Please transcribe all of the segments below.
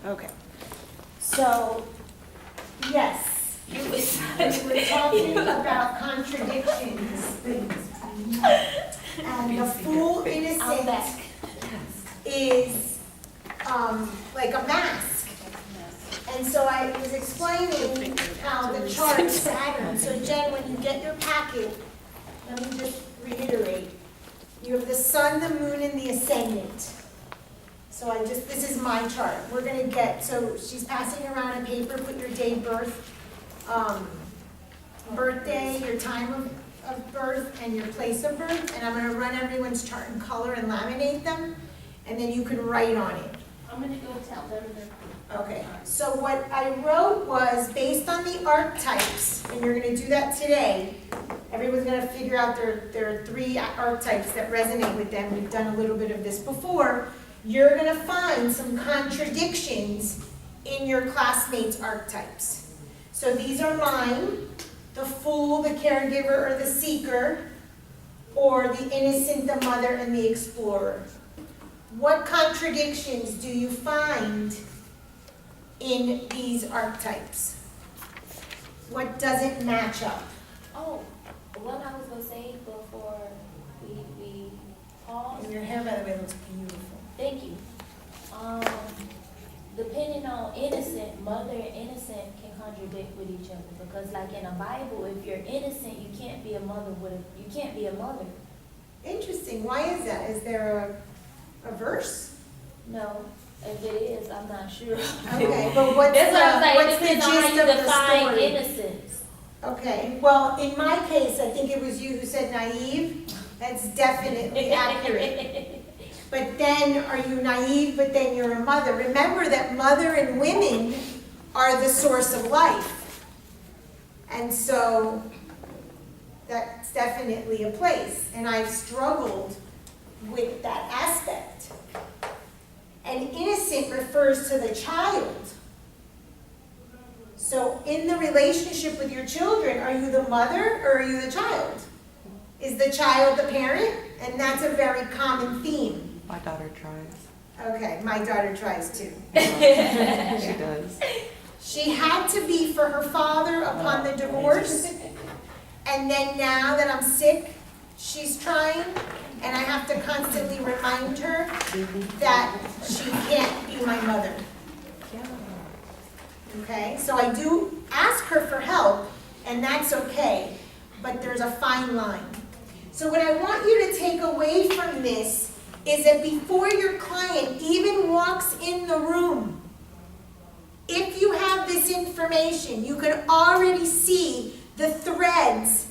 Okay. So, yes, we're talking about contradictions. And the full innocent is like a mask. And so I was explaining how the chart Saturn. So Jen, when you get your packet, let me just reiterate. You have the sun, the moon, and the ascendant. So this is my chart. We're going to get, so she's passing around a paper, put your day birth, birthday, your time of birth, and your place of birth. And I'm going to run everyone's chart in color and laminate them. And then you can write on it. I'm going to go tell them. Okay. So what I wrote was based on the archetypes, and you're going to do that today. Everyone's going to figure out there are 3 archetypes that resonate with them. We've done a little bit of this before. You're going to find some contradictions in your classmates' archetypes. So these are mine: the fool, the caregiver, or the seeker, or the innocent, the mother, and the explorer. What contradictions do you find in these archetypes? What doesn't match up? Oh, what I was going to say before we pause. And your hair, by the way, looks beautiful. Thank you. Depending on innocent, mother and innocent can contradict with each other, because like in a Bible, if you're innocent, you can't be a mother you can't be a mother. Interesting. Why is that? Is there a verse? No. If it is, I'm not sure. Okay, but what's That's what I'm saying. what's the It depends on gist how of you the define story? innocence. Okay, well, in my case, I think it was you who said naive. That's definitely accurate. But then, are you naive, but then you're a mother? Remember that mother and women are the source of life. And so, that's definitely a place. And I've struggled with that aspect. And innocent refers to the child. So in the relationship with your children, are you the mother or are you the child? Is the child the parent? And that's a very common theme. My daughter tries. Okay, my daughter tries too. She does. She had to be for her father upon the divorce. And then now that I'm sick, she's trying. And I have to constantly remind her that she can't be my mother. Okay, so I do ask her for help, and that's okay, but there's a fine line. So what I want you to take away from this is that before your client even walks in the room, if you have this information, you can already see the threads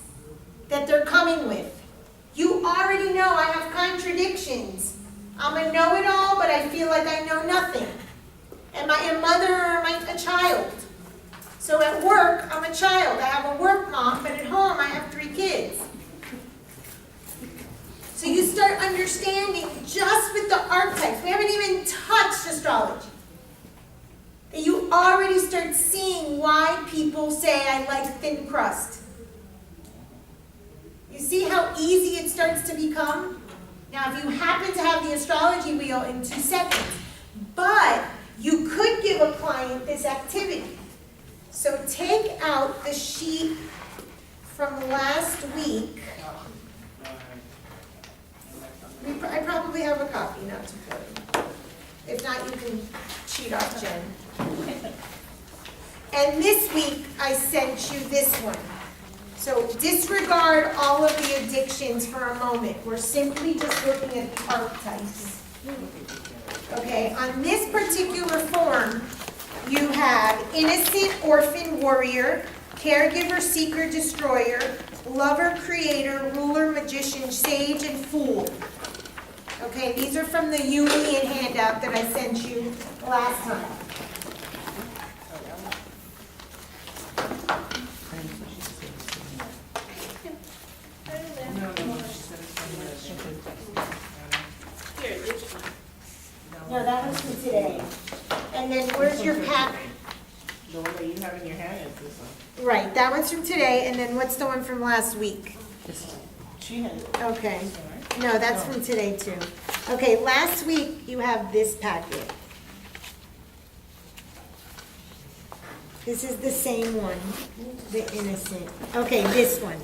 that they're coming with. You already know I have contradictions. I'm a know-it-all, but I feel like I know nothing. Am I a mother or am I a child? So at work, I'm a child. I have a work mom, but at home I have 3 kids. So you start understanding just with the archetypes. We haven't even touched astrology. That you already start seeing why people say I like thin crust. You see how easy it starts to become? Now, if you happen to have the astrology wheel in 2 seconds, but you could give a client this activity. So take out the sheet from last week. I probably have a copy, not to worry. If not, you can cheat off Jen. And this week, I sent you this one. So disregard all of the addictions for a moment. We're simply just looking at the archetypes. Okay, on this particular form, you have innocent, orphan, warrior, caregiver, seeker, destroyer, lover, creator, ruler, magician, sage, and fool. Okay, these are from the Jungian handout that I sent you last time. No, that was from today. And then where's your pack? The one that you have in your hand is this one. Right, that one's from today, and then what's the one from last week? She has Okay. this one, right? No, that's from today too. Okay, last week you have this packet. This is the same one, the innocent. Okay, this one.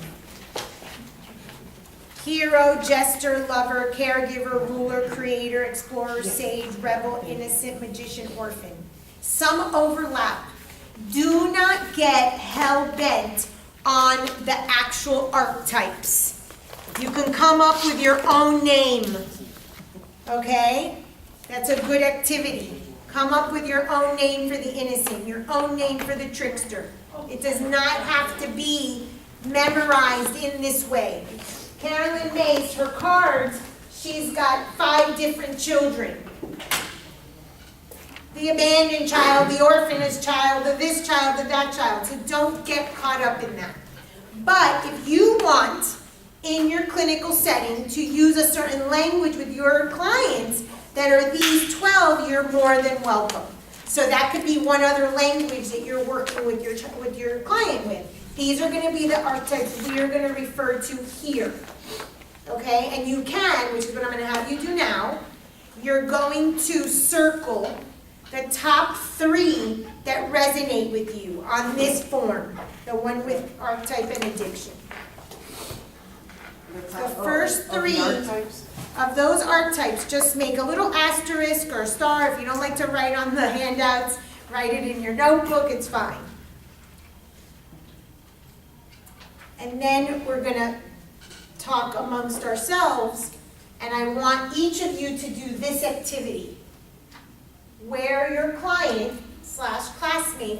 Hero, jester, lover, caregiver, ruler, creator, explorer, sage, rebel, innocent, magician, orphan. Some overlap. Do not get hell-bent on the actual archetypes. You can come up with your own name, okay? That's a good activity. Come up with your own name for the innocent, your own name for the trickster. It does not have to be memorized in this way. Carolyn Mace, her cards, she's got 5 different children. The abandoned child, the orphanage child, the this child, the that child. So don't get caught up in that. But if you want, in your clinical setting, to use a certain language with your clients that are these 12, you're more than welcome. So that could be one other language that you're working with your client with. These are going to be the archetypes we are going to refer to here. Okay? And you can, which is what I'm going to have you do now, you're going to circle the top 3 that resonate with you on this form, the one with archetype and addiction. The first 3 of those archetypes, just make a little asterisk or star. If you don't like to write on the handouts, write it in your notebook, it's fine. And then we're going to talk amongst ourselves, and I want each of you to do this activity, where your client / classmate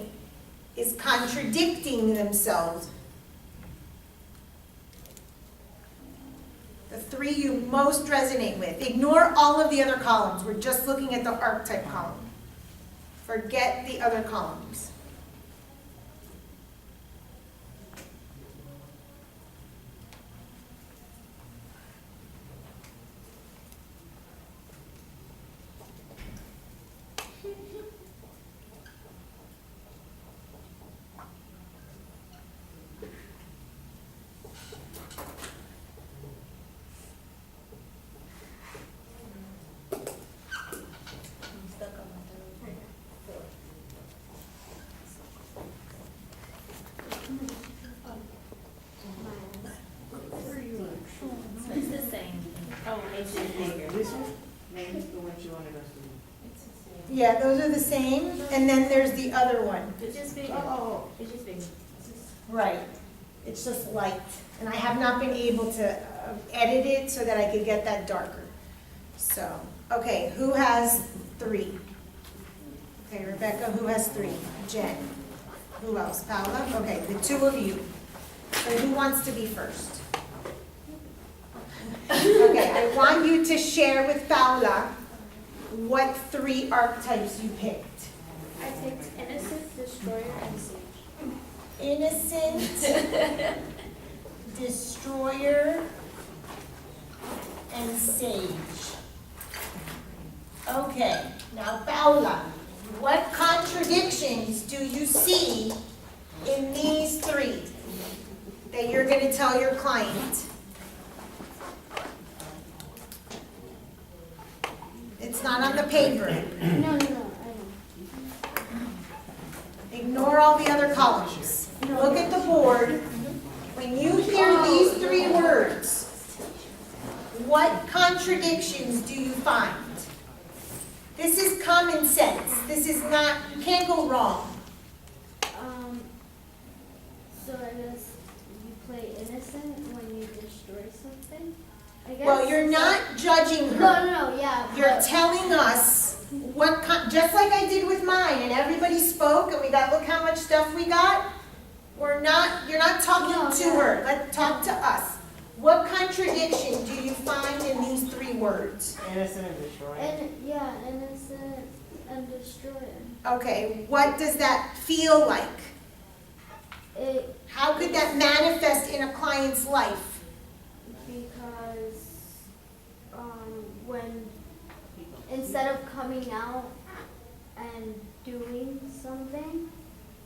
is contradicting themselves. The 3 you most resonate with. Ignore all of the other columns. We're just looking at the archetype column. Forget the other columns. It's the same. Oh, it's just bigger. This one? Name the one you wanted us to do. Yeah, those are the same. And then there's the other one. It's just bigger. Oh. It's just bigger. Right. It's just light. And I have not been able to edit it so that I could get that darker. So, okay, who has 3? Okay, Rebecca, who has 3? Jen. Who else? Paula? Okay, the 2 of you. So who wants to be first? Okay, I want you to share with Paula what 3 archetypes you picked. I picked innocent, destroyer, and sage. Innocent, destroyer, and sage. Okay, now Paula, what contradictions do you see in these 3 that you're going to tell your client? It's not on the paper. No, I know. Ignore all the other columns. Look at the board. When you hear these 3 words, what contradictions do you find? This is common sense. This is not, you can't go wrong. So I guess you play innocent when you destroy something? I guess. Well, you're not judging her. No, yeah. You're telling us what, just like I did with mine, and everybody spoke, and we got, look how much stuff we got. You're not talking to her. Let's talk to us. What contradiction do you find in these 3 words? Innocent and destroyer. Innocent and destroyer. Okay, what does that feel like? How could that manifest in a client's life? Because when instead of coming out and doing something,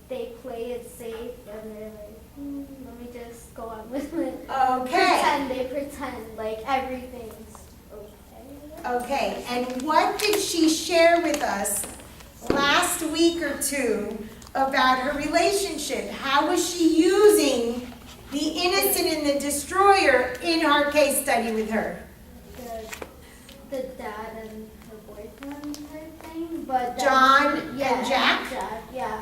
they play it safe and they're like, let me just go on with it. Okay. They pretend like everything's okay. Okay, and what did she share with us last week or 2 about her relationship. How was she using the innocent and the destroyer in her case study with her? The dad and her boyfriend type thing, but John and Jack? Yeah.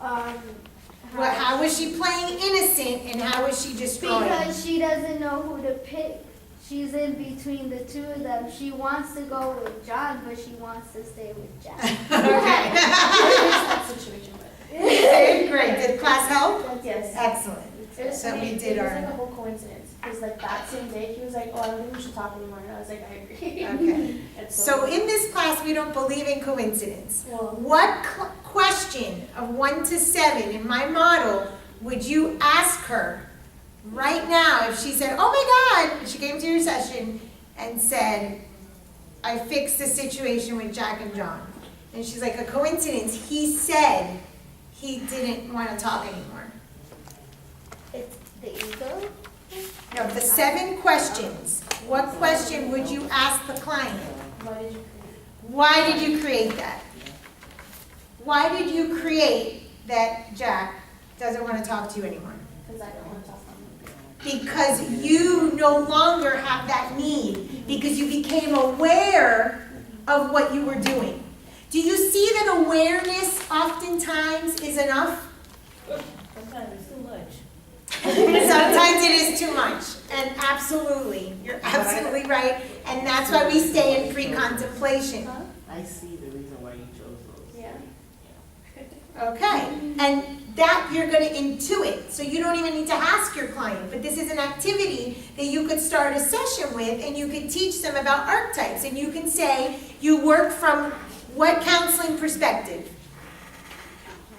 How was she playing innocent and how was she destroying? Because she doesn't know who to pick. She's in between the two of them. She wants to go with John, but she wants to stay with Jack. Okay. That situation, but Okay, great. Did class help? yes. Excellent. It was So funny, we did it was our- like a whole coincidence, because like that same day, he was like, oh, I don't think we should talk anymore, and I was like, I agree. Okay. And So in this class, we don't believe in coincidence. Well, What question of 1 to 7 in my model would you ask her right now if she said, oh my God, she came to your session and said, I fixed the situation with Jack and John. And she's like, a coincidence. He said he didn't want to talk anymore. It's the ego. No, the 7 questions. What question would you ask the client? why did you create? Why did you create that? Why did you create that Jack doesn't want to talk to you anymore? Because I don't want to talk to him. Because you no longer have that need, because you became aware of what you were doing. Do you see that awareness oftentimes is enough? Sometimes it's too much. Sometimes it is too much, and absolutely, you're absolutely right, and that's why we stay in pre-contemplation. I see the reason why you chose those. Yeah. Okay, and that you're going to intuit, so you don't even need to ask your client, but this is an activity that you could start a session with, and you could teach them about archetypes, and you can say, you work from what counseling perspective?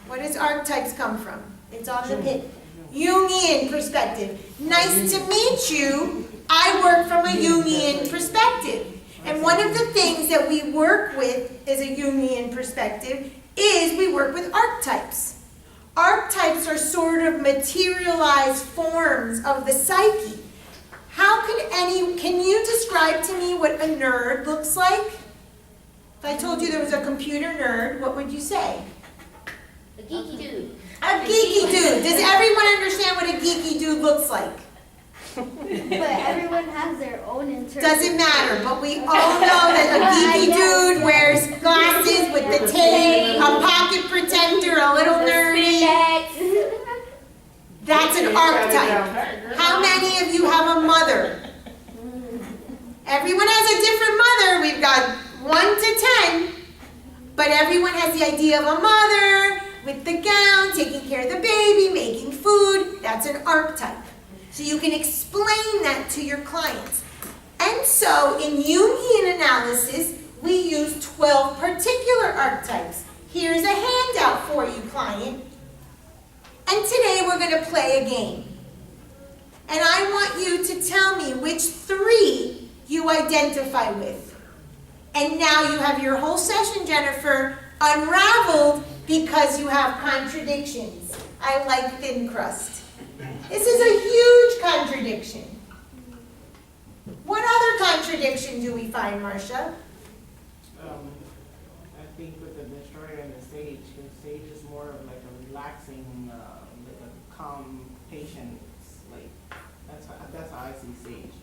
What does archetypes come from? It's on the pit. Jungian perspective. Nice to meet you. I work from a Jungian perspective. And one of the things that we work with as a Jungian perspective is we work with archetypes. Archetypes are sort of materialized forms of the psyche. Can you describe to me what a nerd looks like? If I told you there was a computer nerd, what would you say? A geeky dude. A geeky dude. Does everyone understand what a geeky dude looks like? But everyone has their own interpretation. Doesn't matter, but we all know that a geeky dude wears glasses with the tape, a pocket protector, a little nerdy. That's an archetype. How many of you have a mother? Everyone has a different mother. We've got 1 to 10, but everyone has the idea of a mother with the gown, taking care of the baby, making food. That's an archetype. So you can explain that to your clients. And so in Jungian analysis, we use 12 particular archetypes. Here's a handout for you, client. And today we're going to play a game. And I want you to tell me which 3 you identify with. And now you have your whole session, Jennifer, unraveled because you have contradictions. I like thin crust. This is a huge contradiction. What other contradiction do we find, Marcia? I think with the destroyer and the sage, because sage is more of like a relaxing, like a calm patience. Like that's how I see sage.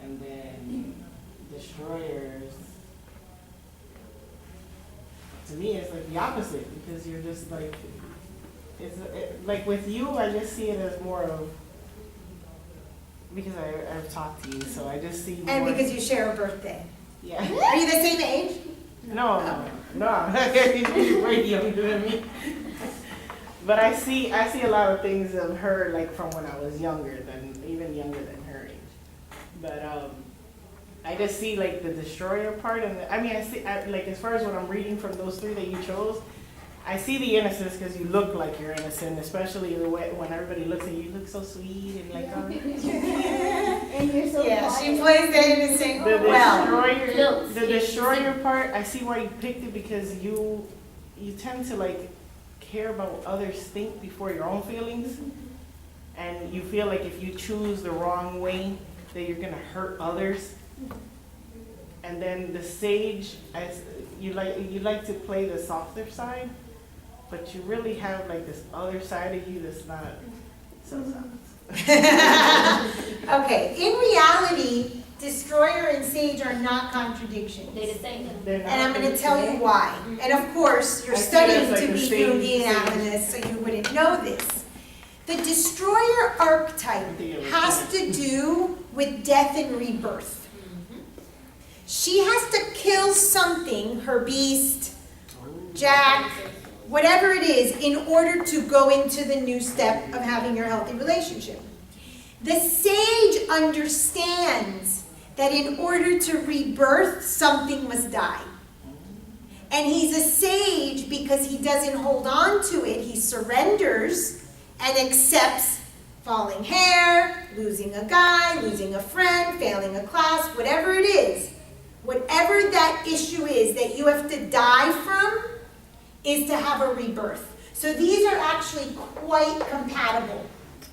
And then destroyers, to me, it's like the opposite, because you're just like, like with you, I just see it as more of, because I've talked to you, so I just see more. And because you share a birthday. Yeah. Are you the same age? No, he's way younger than me. But I see a lot of things of her, like from when I was younger, even younger than her age. But I just see like the destroyer part, and like as far as what I'm reading from those 3 that you chose, I see the innocence because you look like you're innocent, especially the way when everybody looks at you, you look so sweet and like. And you're so She quiet. plays the innocent well. The destroyer part, I see why you picked it, because you tend to like care about what others think before your own feelings, and you feel like if you choose the wrong way, that you're gonna hurt others. And then the sage, you like to play the softer side, but you really have like this other side of you that's not so soft. Okay, in reality, destroyer and sage are not contradictions. They the same. They're not And I'm gonna really tell you together. why. And of course, you're I see studying that's to like be a sage- Jungian sage. analyst, so you wouldn't know this. The destroyer archetype I think it was has fine. to do with death and rebirth. She has to kill something, her beast, Jack, whatever it is, in order to go into the new step of having your healthy relationship. The sage understands that in order to rebirth, something must die. And he's a sage because he doesn't hold on to it. He surrenders and accepts falling hair, losing a guy, losing a friend, failing a class, whatever it is. Whatever that issue is that you have to die from is to have a rebirth. So these are actually quite compatible.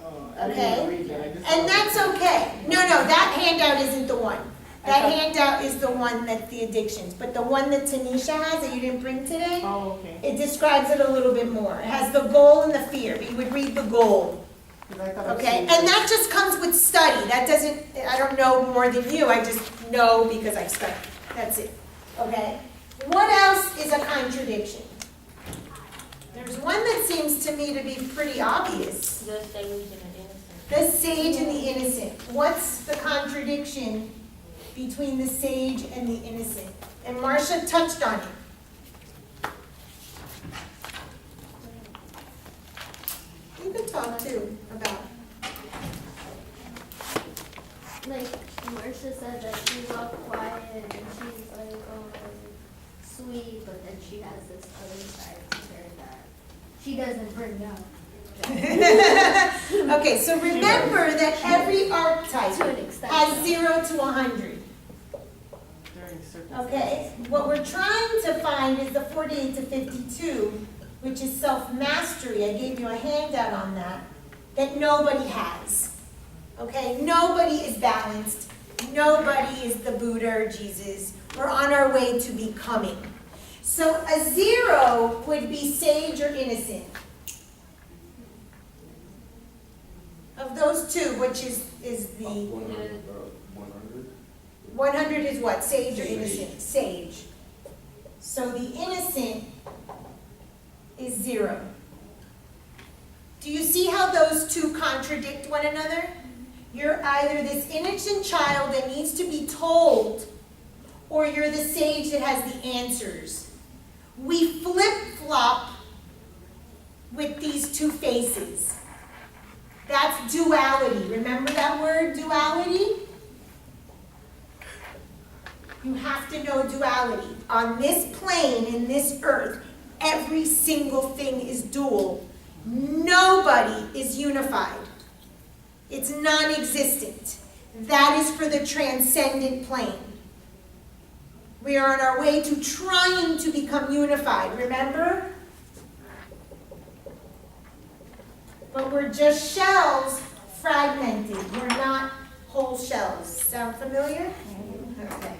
Oh, I didn't Okay. even read that. I just And saw that's it. okay. No, that handout isn't the one. That handout is the one that's the addictions. But the one that Tanisha has that you didn't bring today, Oh, okay. it describes it a little bit more. It has the goal and the fear. But you would read the goal. 'Cause I thought it was Okay? sage. And that just comes with study. That doesn't, I don't know more than you. I just know because I've studied. That's it. Okay? What else is a contradiction? There's one that seems to me to be pretty obvious. The sage and the innocent. The sage and the innocent. What's the contradiction between the sage and the innocent? And Marcia touched on it. You can talk too about. Like Marcia said that she's all quiet and she's like sweet, but then she has this other side to her that she doesn't bring out. Okay, so remember that every archetype To an extent. has 0 to 100. During certain Okay, what we're trying to find is the 48 to 52, which is self-mastery. I gave you a handout on that nobody has. Okay, nobody is balanced. Nobody is the Buddha or Jesus. We're on our way to becoming. So a 0 would be sage or innocent. Of those two, which is the 100. 100 is what? Sage or innocent? Sage. So the innocent is 0. Do you see how those two contradict one another? You're either this innocent child that needs to be told, or you're the sage that has the answers. We flip-flop with these two faces. That's duality. Remember that word, duality? You have to know duality. On this plane, in this earth, every single thing is dual. Nobody is unified. It's non-existent. That is for the transcendent plane. We are on our way to trying to become unified, remember? But we're just shells fragmented. We're not whole shells. Sound familiar? Okay.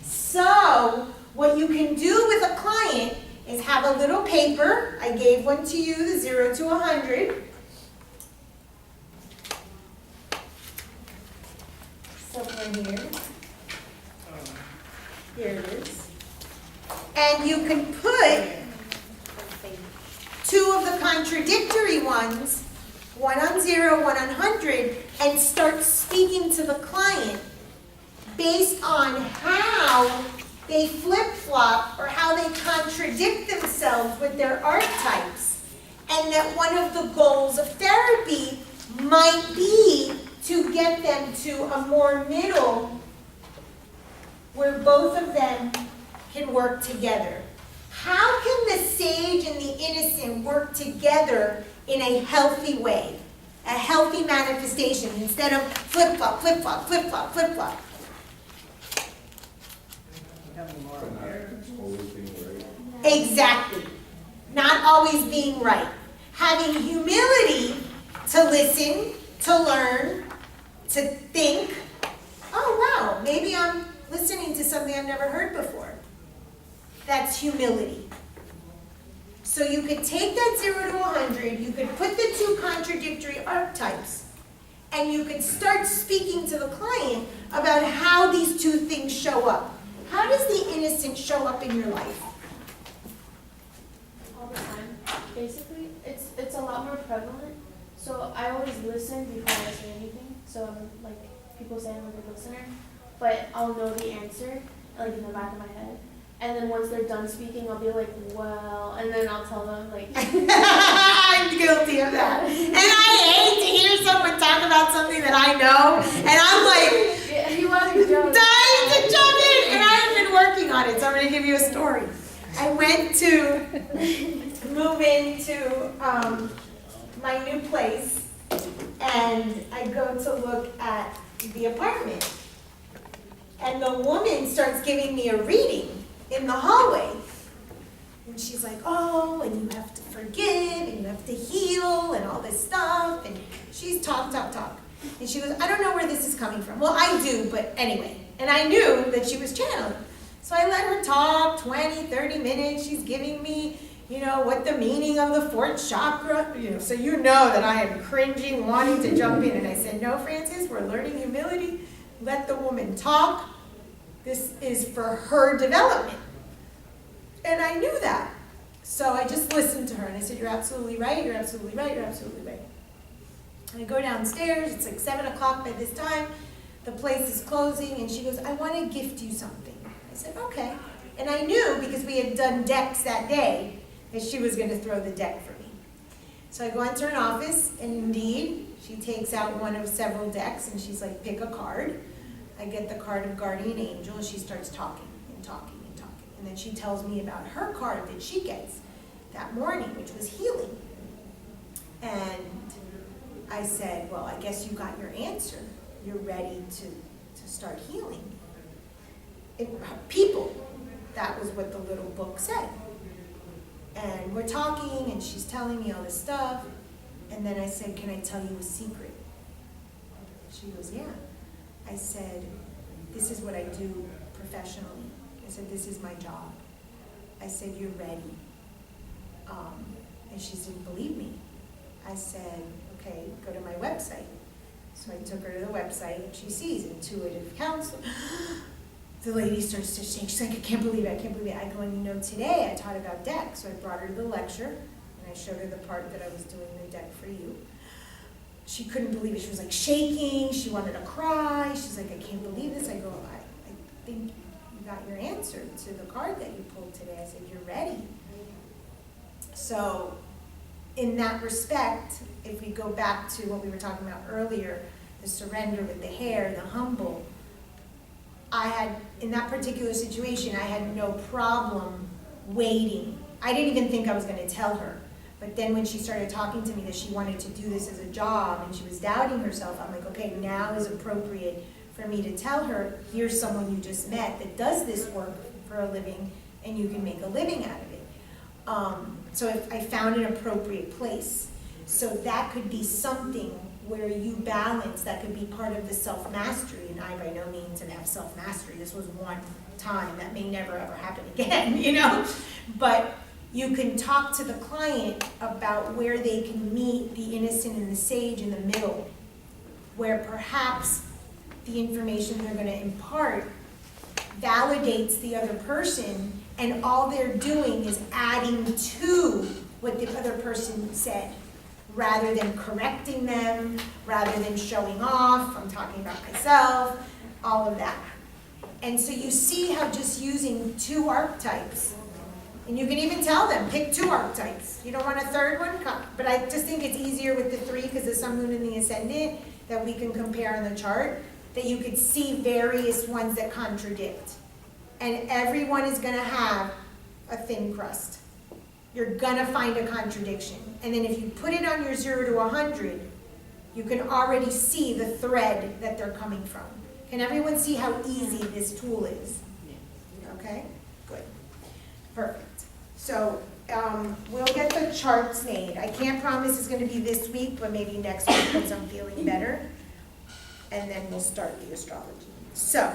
So, what you can do with a client is have a little paper. I gave one to you, the 0 to 100. Somewhere here. Here it is. And you can put two of the contradictory ones, one on 0, one on 100, and start speaking to the client based on how they flip-flop or how they contradict themselves with their archetypes. And that one of the goals of therapy might be to get them to a more middle where both of them can work together. How can the sage and the innocent work together in a healthy way? A healthy manifestation instead of flip-flop, flip-flop, flip-flop, flip-flop. Becoming more aware. Always being right. Exactly. Not always being right. Having humility to listen, to learn, to think, oh wow, maybe I'm listening to something I've never heard before. That's humility. So you could take that 0 to 100, you could put the two contradictory archetypes, and you could start speaking to the client about how these two things show up. How does the innocent show up in your life? All the time. Basically, it's a lot more prevalent. So I always listen before I say anything. So I'm like, people say I'm a good listener, but I'll know the answer like in the back of my head. And then once they're done speaking, I'll be like, well, and then I'll tell them like. I'm guilty of that. And I hate to hear someone talk about something that I know, and I'm like, Yeah, you want to jump. dying to jump in, and I have been working on it, so I'm going to give you a story. I went to move into my new place, and I go to look at the apartment, and the woman starts giving me a reading in the hallway. And she's like, oh, and you have to forgive, and you have to heal, and all this stuff, and she's talk. And she goes, I don't know where this is coming from. Well, I do, but anyway. And I knew that she was channeling. So I let her talk 20, 30 minutes. She's giving me, what the meaning of the fourth chakra, so you know that I am cringing, wanting to jump in. And I said, no, Francis, we're learning humility. Let the woman talk. This is for her development. And I knew that. So I just listened to her and I said, you're absolutely right, you're absolutely right, you're absolutely right. And I go downstairs, it's like 7 o'clock by this time, the place is closing, and she goes, I want to gift you something. I said, okay. And I knew, because we had done decks that day, that she was going to throw the deck for me. So I go into her office, and indeed, she takes out one of several decks, and she's like, pick a card. I get the card of Guardian Angel, and she starts talking and talking and talking. And then she tells me about her card that she gets that morning, which was healing. And I said, well, I guess you got your answer. You're ready to start healing. People, that was what the little book said. And we're talking, and she's telling me all this stuff. And then I said, can I tell you a secret? She goes, yeah. I said, this is what I do professionally. I said, this is my job. I said, you're ready. And she didn't believe me. I said, okay, go to my website. So I took her to the website, and she sees intuitive counselor. The lady starts to shake. She's like, I can't believe it, I can't believe it. I go, and today I taught about decks. So I brought her to the lecture, and I showed her the part that I was doing the deck for you. She couldn't believe it. She was like shaking. She wanted to cry. She's like, I can't believe this. I go, I think you got your answer to the card that you pulled today. I said, you're ready. So in that respect, if we go back to what we were talking about earlier, the surrender with the hair, the humble, I had, in that particular situation, I had no problem waiting. I didn't even think I was going to tell her. But then when she started talking to me that she wanted to do this as a job and she was doubting herself, I'm like, okay, now is appropriate for me to tell her, here's someone you just met that does this work for a living, and you can make a living out of it. So if I found an appropriate place. So that could be something where you balance, that could be part of the self-mastery, and I by no means have self-mastery. This was one time, that may never ever happen again, But you can talk to the client about where they can meet the innocent and the sage in the middle, where perhaps the information they're going to impart validates the other person, and all they're doing is adding to what the other person said, rather than correcting them, rather than showing off. I'm talking about myself, all of that. And so you see how just using 2 archetypes, and you can even tell them, pick 2 archetypes. You don't want a third one? But I just think it's easier with the 3 because the sun, moon, and the ascendant that we can compare on the chart, that you could see various ones that contradict. And everyone is going to have a thin crust. You're going to find a contradiction. And then if you put it on your 0 to 100, you can already see the thread that they're coming from. Can everyone see how easy this tool is? Okay? Good. Perfect. So we'll get the charts made. I can't promise it's going to be this week, but maybe next week once I'm feeling better. And then we'll start the astrology. So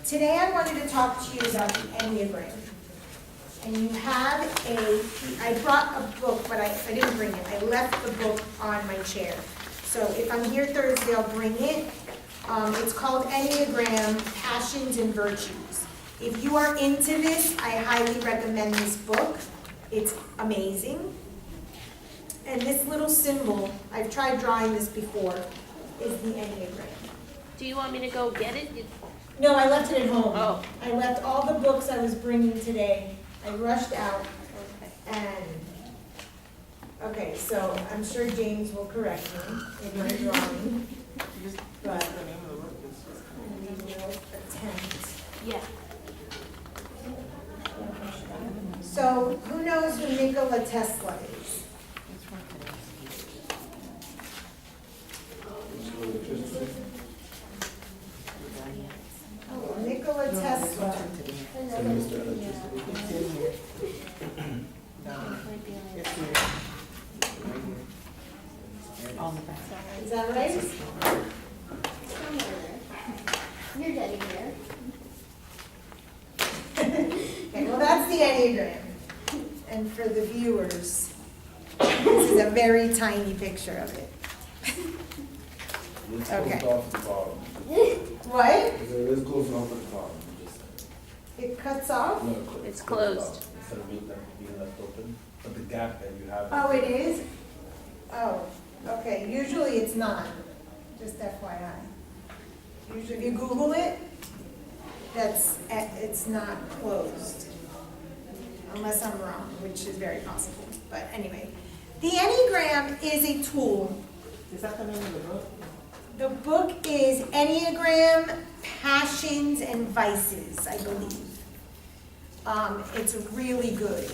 today I wanted to talk to you about the Enneagram. And you have I brought a book, but I didn't bring it. I left the book on my chair. So if I'm here Thursday, I'll bring it. It's called Enneagram, Passions and Virtues. If you are into this, I highly recommend this book. It's amazing. And this little symbol, I've tried drawing this before, is the Enneagram. Do you want me to go get it? No, I left it at home. Oh. I left all the books I was bringing today. I rushed out Okay. and, okay, so I'm sure James will correct me in my drawing, Just but the name of the book is just we will attempt. Yeah. So who knows who Nikola Tesla is? Nikola Tesla. On the back. Is that right? You're getting there. Okay, well, that's the Enneagram. And for the viewers, this is a very tiny picture of it. It's Okay. closed off at the bottom. What? It is closing off at the bottom. Just It cuts off? no, It's closed. Instead of being left open, but the gap that you have. Oh, it is? Oh, okay, usually it's not, just FYI. Usually if you Google it, it's not closed. Unless I'm wrong, which is very possible, but anyway. The Enneagram is a tool. Is that the name of the book? The book is Enneagram, Passions and Vices, I believe. It's really good.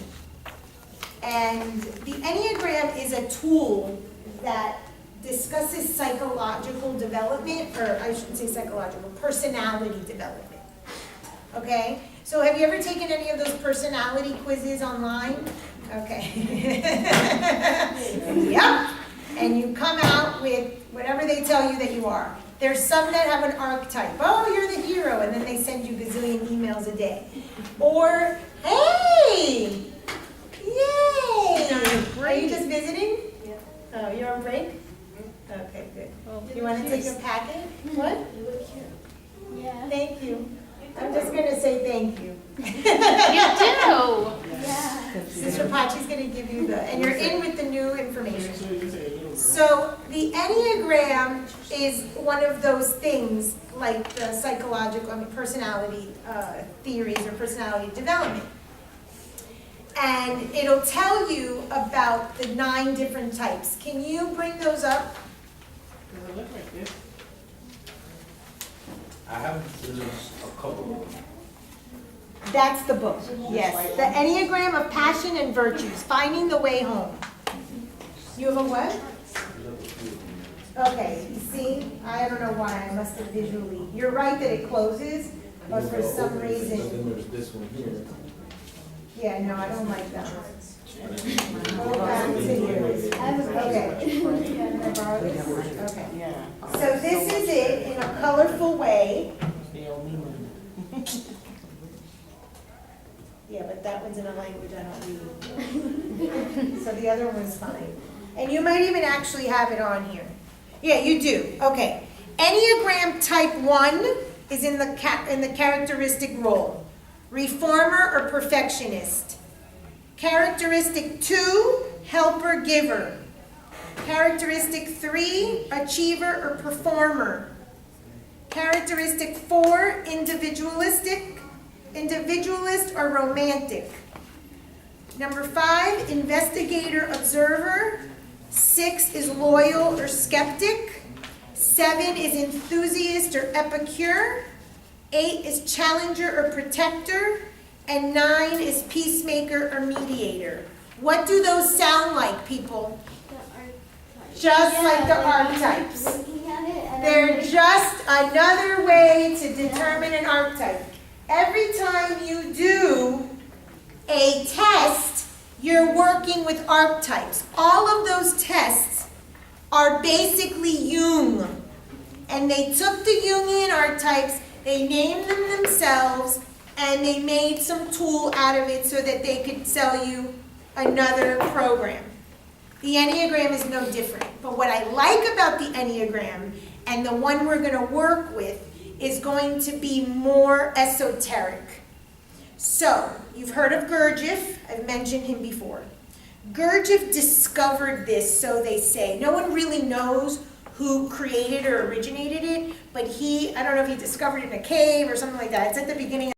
And the Enneagram is a tool that discusses psychological development, or I shouldn't say psychological, personality development. Okay? So have you ever taken any of those personality quizzes online? Okay. Yep. And you come out with whatever they tell you that you are. There's some that have an archetype. Oh, you're the hero, and then they send you gazillion emails a day. Or, hey, yay! Are you just visiting? Yeah. Oh, you're on break? Okay, good. Oh. You want to take a packet? What? Yeah. Thank you. I'm just gonna say thank you. You do. Yeah. Sister Pachi's gonna give you the, and you're in with the new information. So you say a little bit. So the Enneagram is one of those things like the psychological, personality theories or personality development. And it'll tell you about the 9 different types. Can you bring those up? Does it look like this? I have there's a couple of them. That's the book, yes. The Enneagram of Passion and Virtues, Finding the Way Home. You have a what? There's a few of them. Okay, you see, I don't know why, I must have visually, you're right that it closes, but for some Then reason, there's this one here. yeah, no, I don't like that one. Go back to yours. I have a Okay. picture. Can I borrow this? Okay. Yeah. So this is it in a colorful way. The old meme. Yeah, but that one's in a language I don't read. So the other one's fine. And you might even actually have it on here. Yeah, you do. Okay. Enneagram type 1 is in the characteristic role. Reformer or perfectionist. Characteristic 2, helper giver. Characteristic 3, achiever or performer. Characteristic 4, individualist or romantic. Number 5, investigator, observer. 6 is loyal or skeptic. 7 is enthusiast or epicure. 8 is challenger or protector. And 9 is peacemaker or mediator. What do those sound like, people? Just like the archetypes. Looking at it and They're just another way to determine an archetype. Every time you do a test, you're working with archetypes. All of those tests are basically Jung. And they took the Jungian archetypes, they named them themselves, and they made some tool out of it so that they could sell you another program. The Enneagram is no different, but what I like about the Enneagram, and the one we're gonna work with, is going to be more esoteric. So, you've heard of Gurdjieff, I've mentioned him before. Gurdjieff discovered this, so they say. No one really knows who created or originated it, but I don't know if he discovered it in a cave or something like that. It's at the beginning